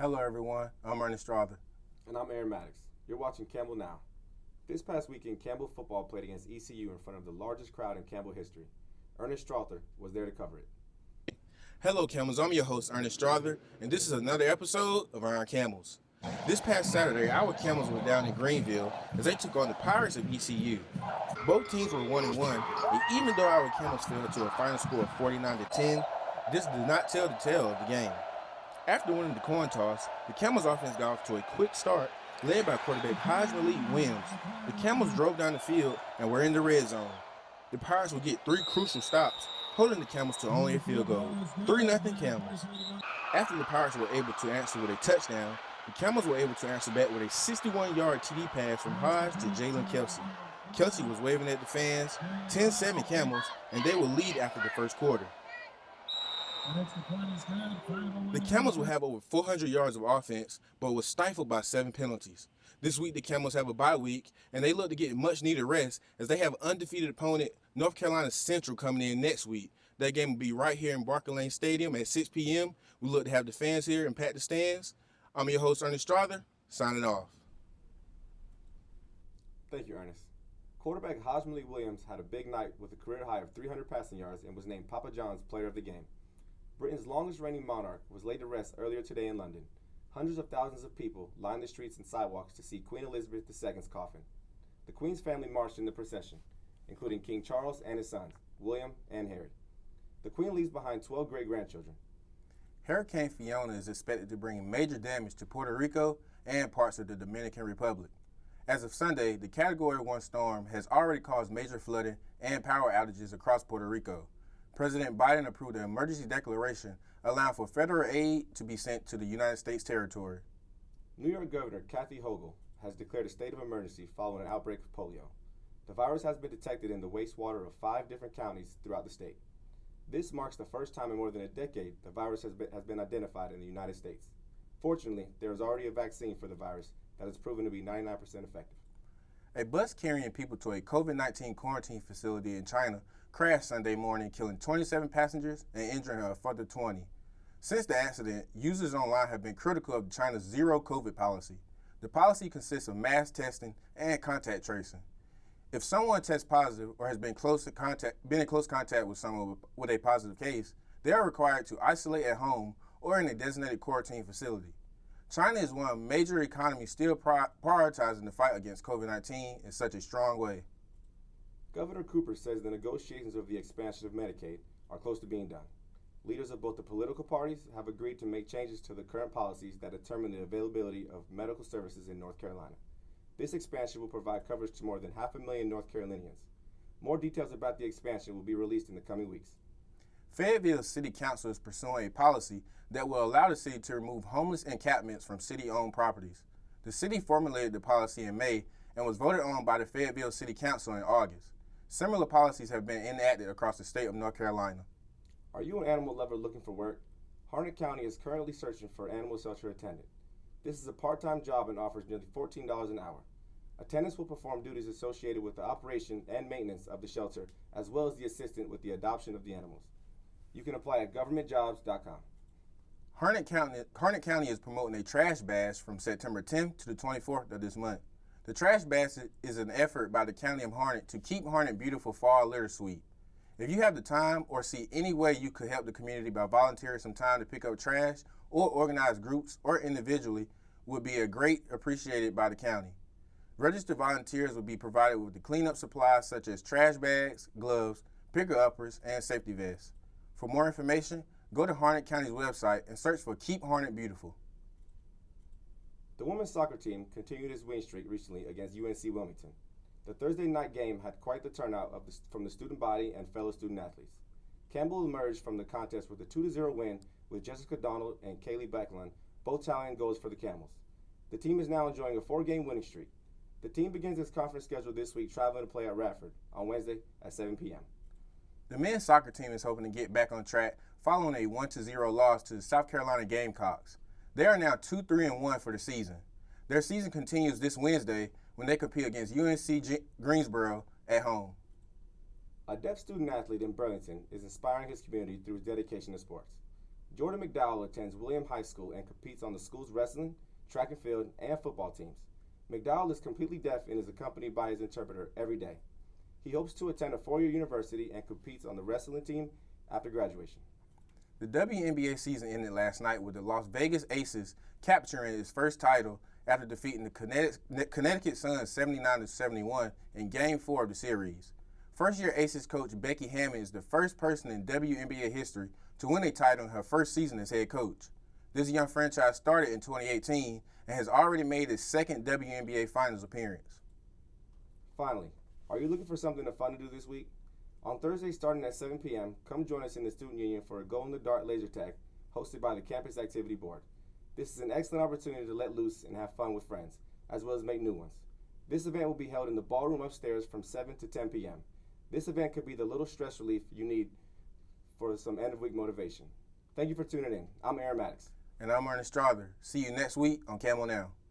Hello everyone, I'm Ernest Strother. And I'm Aaron Maddox. You're watching Campbell Now. This past weekend, Campbell football played against ECU in front of the largest crowd in Campbell history. Ernest Strother was there to cover it. Hello Camels, I'm your host Ernest Strother, and this is another episode of Iron Camels. This past Saturday, our Camels were down in Greenville as they took on the Pirates of ECU. Both teams were 1-1, and even though our Camels fell to a final score of 49-10, this did not tell the tale of the game. After winning the coin toss, the Camels offense got off to a quick start, led by quarterback Heisman Williams. The Camels drove down the field and were in the red zone. The Pirates would get 3 crucial stops, holding the Camels to only a field goal. 3-0 Camels. After the Pirates were able to answer with a touchdown, the Camels were able to answer back with a 61-yard TD pass from Hodge to Jalen Kelsey. Kelsey was waving at the fans, 10-7 Camels, and they would lead after the first quarter. The Camels will have over 400 yards of offense, but was stifled by 7 penalties. This week, the Camels have a bye week, and they look to get much-needed rest as they have undefeated opponent North Carolina Central coming in next week. That game will be right here in Barker Lane Stadium at 6 p.m. We look to have the fans here and pack the stands. I'm your host, Ernest Strother, signing off. Thank you, Ernest. Quarterback Heisman Williams had a big night with a career high of 300 passing yards and was named Papa John's Player of the Game. Britain's longest reigning monarch was laid to rest earlier today in London. Hundreds of thousands of people lined the streets and sidewalks to see Queen Elizabeth II's coffin. The Queen's family marched in the procession, including King Charles and his sons, William and Harry. The Queen leaves behind 12 great-grandchildren. Hurricane Fiona is expected to bring major damage to Puerto Rico and parts of the Dominican Republic. As of Sunday, the Category 1 storm has already caused major flooding and power outages across Puerto Rico. President Biden approved an emergency declaration allowing for federal aid to be sent to the United States territory. New York Governor Kathy Hochul has declared a state of emergency following an outbreak of polio. The virus has been detected in the wastewater of 5 different counties throughout the state. This marks the first time in more than a decade the virus has been identified in the United States. Fortunately, there is already a vaccine for the virus that has proven to be 99% effective. A bus carrying people to a COVID-19 quarantine facility in China crashed Sunday morning, killing 27 passengers and injuring a further 20. Since the accident, users online have been critical of China's zero COVID policy. The policy consists of mass testing and contact tracing. If someone tests positive or has been in close contact with someone with a positive case, they are required to isolate at home or in a designated quarantine facility. China is one of major economies still prioritizing the fight against COVID-19 in such a strong way. Governor Cooper says the negotiations of the expansion of Medicaid are close to being done. Leaders of both the political parties have agreed to make changes to the current policies that determine the availability of medical services in North Carolina. This expansion will provide coverage to more than 500,000 North Carolinians. More details about the expansion will be released in the coming weeks. Fayetteville City Council is pursuing a policy that will allow the city to remove homeless encampments from city-owned properties. The city formulated the policy in May and was voted on by the Fayetteville City Council in August. Similar policies have been enacted across the state of North Carolina. Are you an animal lover looking for work? Harnett County is currently searching for an animal shelter attendant. This is a part-time job and offers nearly $14 an hour. Attendants will perform duties associated with the operation and maintenance of the shelter, as well as the assistance with the adoption of the animals. You can apply at governmentjobs.com. Harnett County is promoting a trash bash from September 10th to the 24th of this month. The trash bash is an effort by the County of Harnett to keep Harnett beautiful fall litter sweep. If you have the time or see any way you could help the community by volunteering some time to pick up trash or organize groups or individually, would be a great appreciated by the county. Registered volunteers will be provided with the cleanup supplies such as trash bags, gloves, picker-uppers, and safety vests. For more information, go to Harnett County's website and search for Keep Harnett Beautiful. The women's soccer team continued its win streak recently against UNC Wilmington. The Thursday night game had quite the turnout from the student body and fellow student athletes. Campbell emerged from the contest with a 2-0 win with Jessica Donald and Kaylee Backlund both tallying goals for the Camels. The team is now enjoying a 4-game winning streak. The team begins its conference schedule this week traveling to play at Radford on Wednesday at 7 p.m. The men's soccer team is hoping to get back on track following a 1-0 loss to the South Carolina Gamecocks. They are now 2-3-1 for the season. Their season continues this Wednesday when they compete against UNC Greensboro at home. A deaf student athlete in Burlington is inspiring his community through his dedication to sports. Jordan McDowell attends William High School and competes on the school's wrestling, track and field, and football teams. McDowell is completely deaf and is accompanied by his interpreter every day. He hopes to attend a four-year university and competes on the wrestling team after graduation. The WNBA season ended last night with the Las Vegas Aces capturing its first title after defeating the Connecticut Suns 79-71 in Game 4 of the series. First-year Aces coach Becky Hammond is the first person in WNBA history to win a title in her first season as head coach. This young franchise started in 2018 and has already made its second WNBA Finals appearance. Finally, are you looking for something fun to do this week? On Thursday, starting at 7 p.m., come join us in the Student Union for a glow-in-the-dark laser tag hosted by the Campus Activity Board. This is an excellent opportunity to let loose and have fun with friends, as well as make new ones. This event will be held in the ballroom upstairs from 7 to 10 p.m. This event could be the little stress relief you need for some end-of-week motivation. Thank you for tuning in. I'm Aaron Maddox. And I'm Ernest Strother. See you next week on Campbell Now.